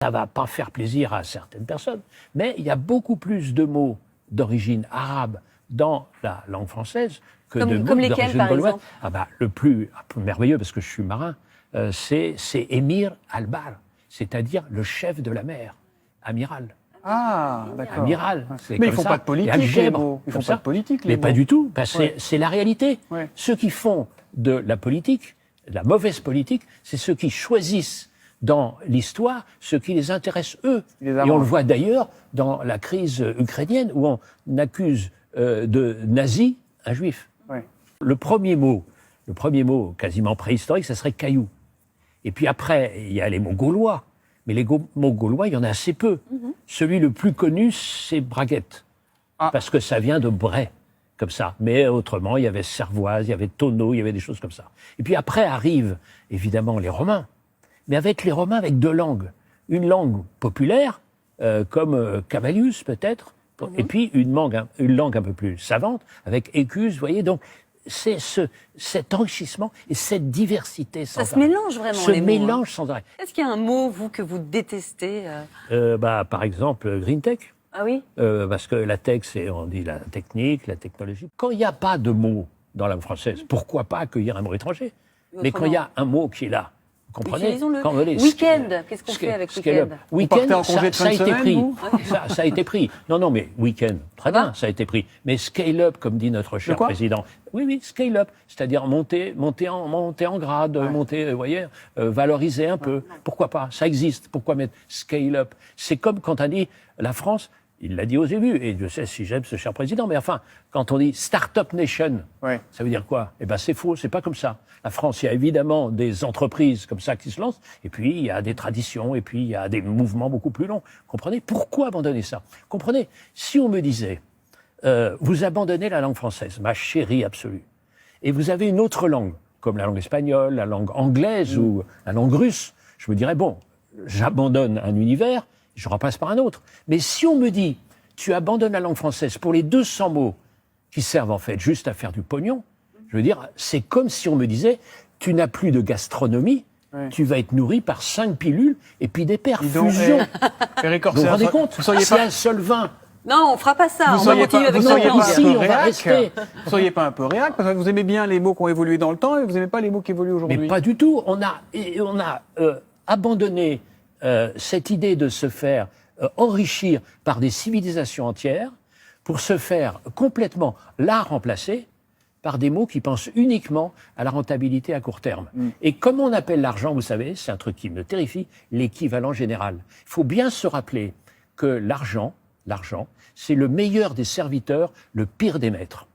Ça ne va pas faire plaisir à certaines personnes, mais il y a beaucoup plus de mots d'origine arabe dans la langue française que de mots d'origine gauloise. Ah bah, le plus merveilleux, parce que je suis marin, c'est Émir al-Bahr, c'est-à-dire le chef de la mer, amiral. Ah, d'accord. Amiral. Mais ils ne font pas de politique, les mots. Ils ne font pas de politique, les mots. Mais pas du tout. Ben, c'est la réalité. Ouais. Ceux qui font de la politique, de la mauvaise politique, c'est ceux qui choisissent dans l'histoire ce qui les intéresse eux. Et on le voit d'ailleurs dans la crise ukrainienne où on accuse de nazi un juif. Ouais. Le premier mot quasiment préhistorique, ça serait caillou. Et puis après, il y a les mots gaulois. Mais les mots gaulois, il y en a assez peu. Celui le plus connu, c'est braguette. Parce que ça vient de Bray, comme ça. Mais autrement, il y avait cervoise, il y avait tonneau, il y avait des choses comme ça. Et puis après arrivent, évidemment, les Romains. Mais avec les Romains, avec deux langues. Une langue populaire, comme Cavalius peut-être, et puis une langue un peu plus savante, avec Écus, vous voyez. Donc, c'est cet enrichissement et cette diversité sans arrêt. Ça se mélange vraiment, les mots. mélange sans arrêt. Est-ce qu'il y a un mot, vous, que vous détestez Par exemple, Green Tech. Ah oui. Parce que la tech, on dit la technique, la technologie. Quand il n'y a pas de mot dans la langue française, pourquoi pas accueillir un mot étranger? Mais quand il y a un mot qui est là, vous comprenez? Utilisons-le. Week-end, qu'est-ce qu'on fait avec week-end? Week-end, ça a été pris. Ça a été pris. Non, mais week-end, très bien, ça a été pris. Mais scale-up, comme dit notre cher président. Oui, scale-up, c'est-à-dire monter en grade, vous voyez, valoriser un peu. Pourquoi pas? Ça existe. Pourquoi mettre scale-up? C'est comme quand on dit la France. Il l'a dit aux élus, et je sais si j'aime ce cher président, mais enfin, quand on dit Start-up Nation, ça veut dire quoi? Eh bien, c'est faux, c'est pas comme ça. La France, il y a évidemment des entreprises comme ça qui se lancent, et puis il y a des traditions, et puis il y a des mouvements beaucoup plus longs. Comprenez? Pourquoi abandonner ça? Comprenez? Si on me disait, vous abandonnez la langue française, ma chérie absolue, et vous avez une autre langue, comme la langue espagnole, la langue anglaise ou la langue russe, je me dirais, bon, j'abandonne un univers, je remplace par un autre. Mais si on me dit, tu abandonnes la langue française pour les 200 mots qui servent en fait juste à faire du pognon, je veux dire, c'est comme si on me disait, tu n'as plus de gastronomie, tu vas être nourri par 5 pilules et puis des perfusions. Eric vous vous rendez compte? C'est un seul vin. Non, on fera pas ça. Vous ne soyez pas un peu réac, parce que vous aimez bien les mots qui ont évolué dans le temps et vous n'aimez pas les mots qui évoluent aujourd'hui. Mais pas du tout. On a abandonné cette idée de se faire enrichir par des civilisations entières pour se faire complètement la remplacer par des mots qui pensent uniquement à la rentabilité à court terme. Et comme on appelle l'argent, vous savez, c'est un truc qui me terrifie, l'équivalent général. Il faut bien se rappeler que l'argent, c'est le meilleur des serviteurs, le pire des maîtres.